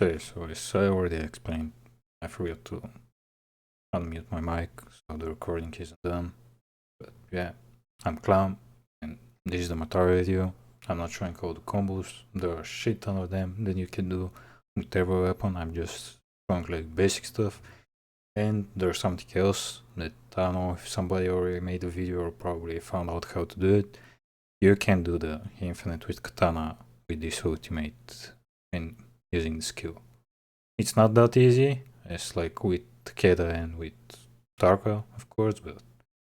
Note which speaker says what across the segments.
Speaker 1: Okay, so as I already explained, I forgot to unmute my mic, so the recording isn't done. But yeah, I'm Clown, and this is the Matari video. I'm not showing all the combos, there are a shit ton of them that you can do with every weapon. I'm just showing like basic stuff. And there's something else that I don't know if somebody already made a video or probably found out how to do it. You can do the infinite with Katana with this ultimate and using the skill. It's not that easy as like with Takeda and with Naraka, of course, but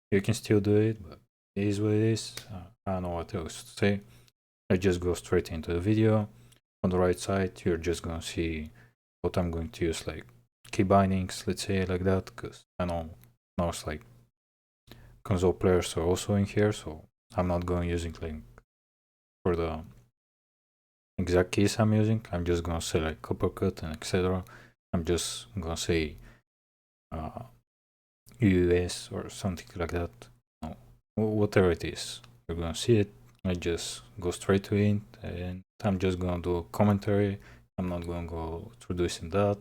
Speaker 1: you can still do it, but it is what it is. I don't know what else to say. I just go straight into the video. On the right side, you're just gonna see what I'm going to use, like key bindings, let's say like that, because I know now it's like console players are also in here, so I'm not going using like for the exact keys I'm using. I'm just gonna say like Uppercut and etc. I'm just gonna say US or something like that. No, whatever it is, you're gonna see it. I just go straight to it, and I'm just gonna do a commentary. I'm not gonna go through this and that.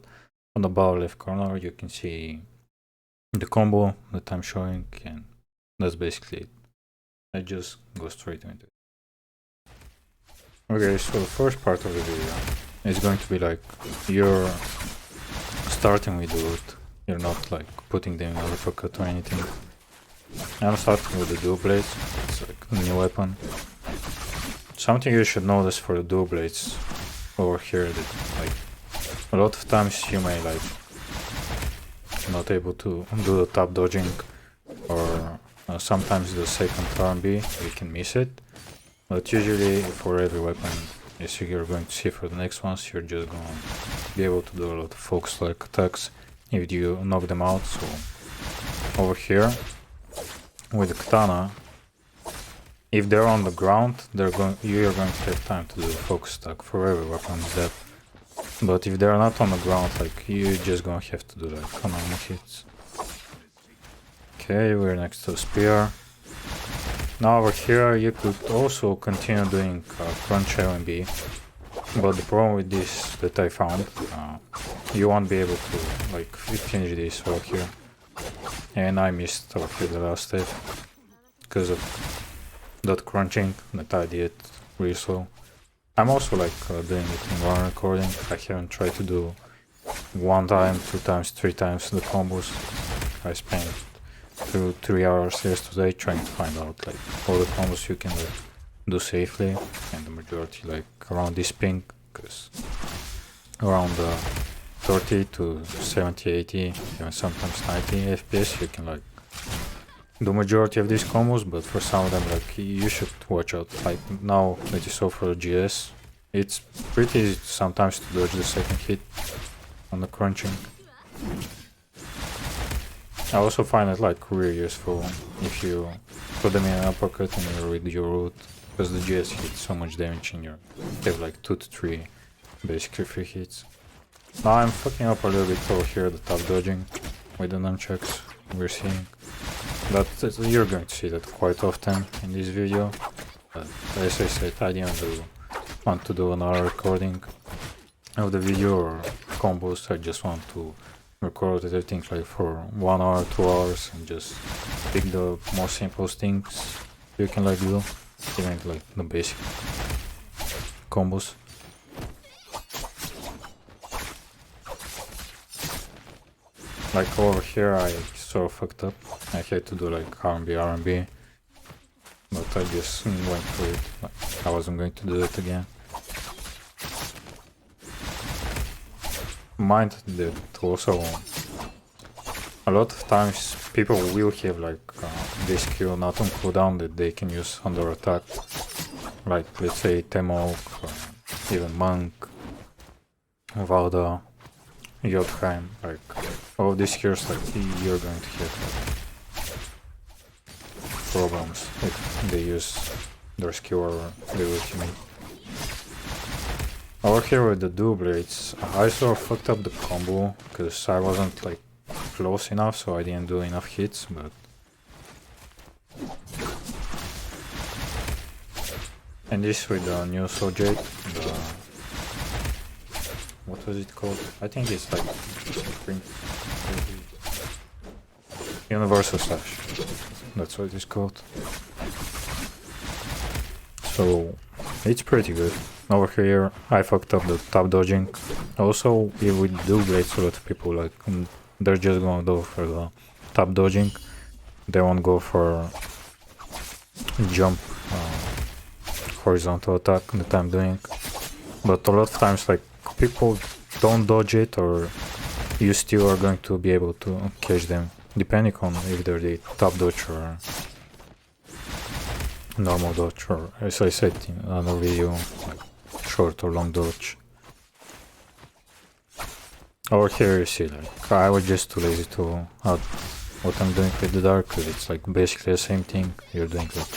Speaker 1: On the bottom left corner, you can see the combo that I'm showing, and that's basically it. I just go straight into it. Okay, so the first part of the video is going to be like you're starting with the root. You're not like putting them in an uppercut or anything. I'm starting with the dual blades. It's like a new weapon. Something you should notice for the dual blades over here that like a lot of times you may like not able to do the top dodging, or sometimes the second R&B you can miss it. But usually for every weapon, as you're going to see for the next ones, you're just going to be able to do a lot of focus like attacks if you knock them out. So over here with the Katana, if they're on the ground, you're going to have time to do a focus attack for every weapon is that. But if they're not on the ground, like you're just gonna have to do like normal hits. Okay, we're next to the spear. Now over here you could also continue doing crunch LMB, but the problem with this that I found, you won't be able to like finish this over here. And I missed over here the last step because of that crunching that I did really slow. I'm also like doing it in one recording. I haven't tried to do 1 time, 2 times, 3 times the combos. I spent 2-3 hours yesterday trying to find out like all the combos you can like do safely, and the majority like around this ping, because around 30 to 70, 80, even sometimes 90 FPS you can like do majority of these combos, but for some of them like you should watch out. Like now that you saw for the GS, it's pretty easy sometimes to dodge the second hit on the crunching. I also find it like really useful if you put them in an uppercut and you read your root, because the GS hits so much damage and you have like 2 to 3 basically free hits. Now I'm fucking up a little bit over here the top dodging with the nunchucks we're seeing. But you're going to see that quite often in this video. But as I said, I didn't want to do another recording of the video or combos. I just want to record everything like for 1 hour, 2 hours, and just pick the most simplest things you can like do, even like the basic combos. Like over here I sort of fucked up. I had to do like R&B, but I just went for it. Like, I wasn't going to do it again. Mind that also a lot of times people will have like this skill not on cooldown that they can use under attack. Like let's say Temok, even Monk, Valda, Jotheim, like all these heroes, like you're going to have like, problems if they use their skill or their ultimate. Over here with the dual blades, I sort of fucked up the combo because I wasn't like close enough, so I didn't do enough hits, but and this with the new Souljade, what was it called? I think it's like Universal Slash. That's what it's called. So it's pretty good. Over here I fucked up the top dodging. Also, if we do Greatsword, people like they're just gonna go for the top dodging. They won't go for jump horizontal attack that I'm doing. But a lot of times like people don't dodge it, or you still are going to be able to catch them, depending on if they're the top dodge or normal dodge, or as I said in another video, like short or long dodge. Over here you see, like, I was just too lazy to add what I'm doing with the dark, because it's like basically the same thing you're doing like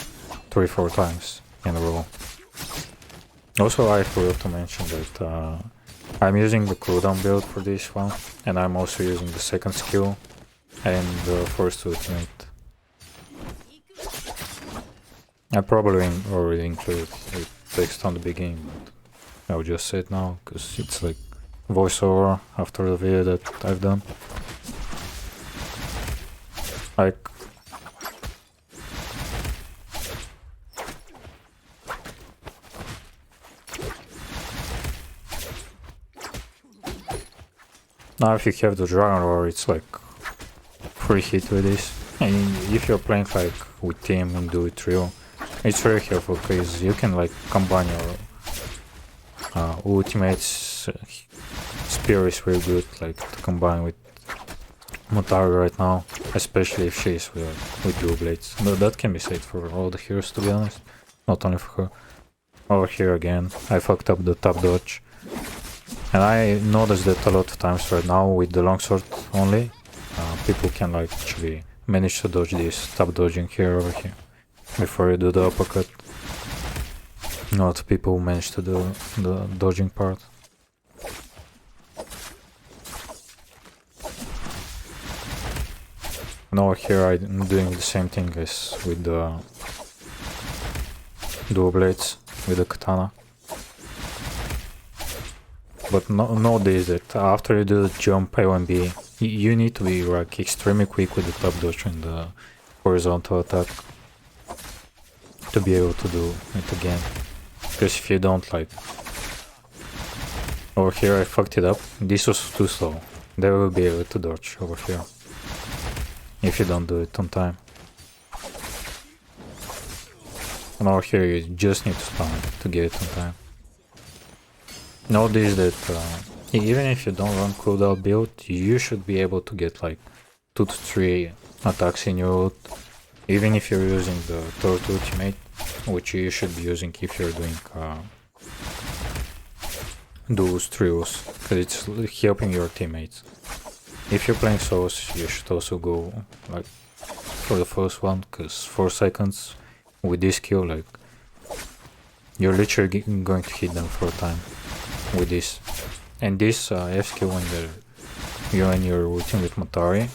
Speaker 1: 3-4 times in a row. Also, I forgot to mention that I'm using the cooldown build for this one, and I'm also using the second skill and the first ultimate. I probably already included the text on the beginning, but I'll just say it now because it's like voiceover after the video that I've done. Like, now if you have the Dragon Roar, it's like free hit with this. And if you're playing like with team and do it real, it's very helpful because you can like combine your ultimates. Spear is very good, like to combine with Matari right now, especially if she's with dual blades. But that can be said for all the heroes, to be honest, not only for her. Over here again, I fucked up the top dodge. And I noticed that a lot of times right now with the longsword only, people can like actually manage to dodge this top dodging here over here before you do the uppercut. A lot of people manage to do the dodging part. And over here I'm doing the same thing as with the dual blades with the katana. But notice that after you do the jump AOMB, you need to be like extremely quick with the top dodge and the horizontal attack to be able to do it again. Because if you don't, like, over here I fucked it up. This was too slow. They will be able to dodge over here if you don't do it on time. And over here you just need to spam it to get it on time. Notice that even if you don't run cooldown build, you should be able to get like 2 to 3 attacks in your ult, even if you're using the third ultimate, which you should be using if you're doing duels, trios, because it's helping your teammates. If you're playing solos, you should also go like for the first one, because 4 seconds with this skill, like, you're literally going to hit them for a time with this. And this F skill, when you're ulting with Matari,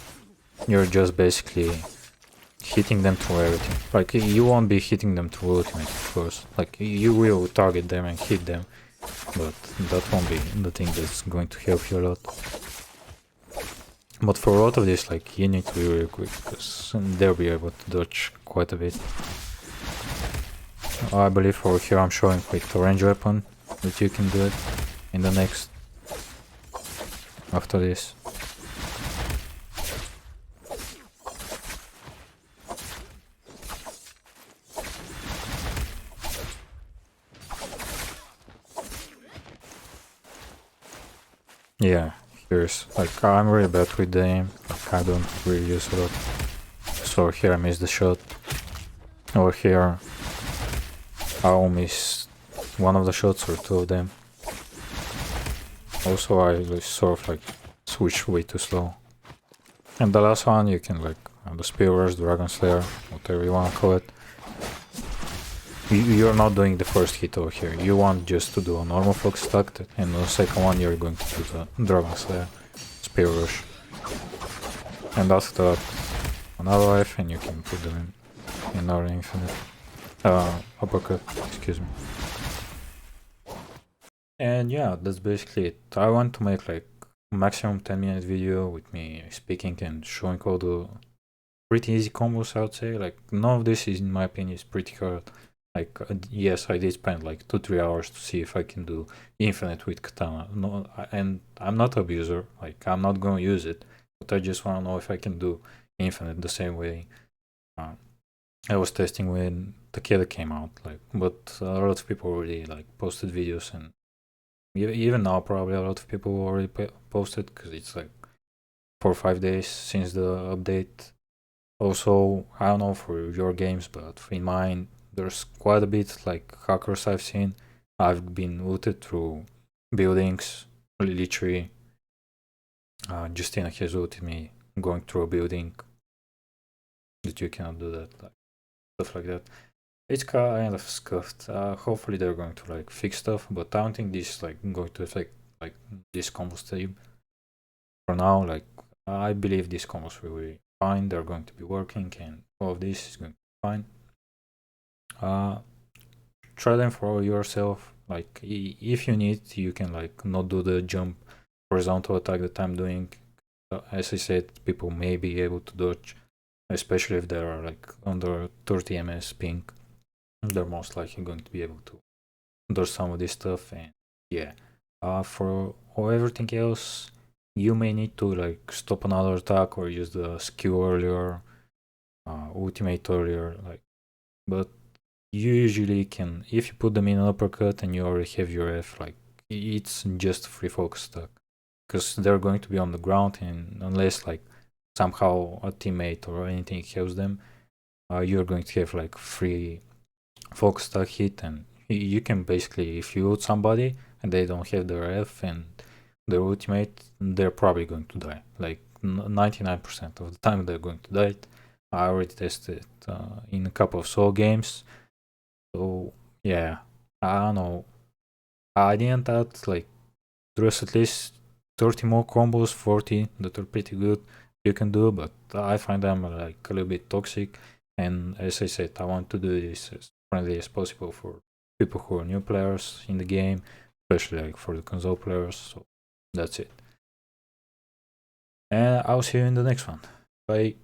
Speaker 1: you're just basically hitting them through everything. Like, you won't be hitting them through ultimate, of course. Like, you will target them and hit them, but that won't be the thing that's going to help you a lot. But for a lot of this, like, you need to be really quick, because they'll be able to dodge quite a bit. I believe over here I'm showing with a range weapon that you can do it in the next, after this. Yeah, here's, like, I'm really bad with the aim, like, I don't really use a lot. So here I missed the shot. Over here I'll miss one of the shots or 2 of them. Also I sort of like switch way too slow. And the last one you can like the Spear Rush, Dragonslayer, whatever you wanna call it. You're not doing the first hit over here. You want just to do a normal focus attack, and the second one you're going to do the Dragonslayer, Spear Rush. And after that another life, and you can put them in another infinite. Uppercut, excuse me. And yeah, that's basically it. I want to make like maximum 10-minute video with me speaking and showing all the pretty easy combos, I would say. Like none of this is, in my opinion, is pretty hard. Like yes, I did spend like 2-3 hours to see if I can do infinite with Katana. No, and I'm not an abuser. Like I'm not gonna use it, but I just want to know if I can do infinite the same way I was testing when Takeda came out. Like, but a lot of people already like posted videos, and even now probably a lot of people already posted because it's like 4 or 5 days since the update. Also, I don't know for your games, but in mine, there's quite a bit like hackers I've seen. I've been looted through buildings, literally. Justina has looted me going through a building that you cannot do that, like stuff like that. It's kind of scuffed. Hopefully they're going to like fix stuff, but I don't think this is like going to affect like this combo stream. For now, like I believe these combos will be fine. They're going to be working, and all of this is going to be fine. Try them for yourself. Like if you need, you can like not do the jump horizontal attack that I'm doing. As I said, people may be able to dodge, especially if they are like under 30 ms ping. They're most likely going to be able to do some of this stuff. And yeah, for everything else, you may need to like stop another attack or use the skill earlier, ultimate earlier, like. But you usually can, if you put them in an uppercut and you already have your F, like it's just free focus attack because they're going to be on the ground, and unless like somehow a teammate or anything helps them, you're going to have like free focus attack hit, and you can basically, if you ult somebody and they don't have their F and their ultimate, they're probably going to die. Like 99% of the time they're going to die. I already tested it in a couple of Soul games. So yeah, I don't know. I didn't add like there's at least 30 more combos, 40 that are pretty good you can do, but I find them like a little bit toxic. And as I said, I want to do this as friendly as possible for people who are new players in the game, especially like for the console players. So that's it. And I'll see you in the next one. Bye.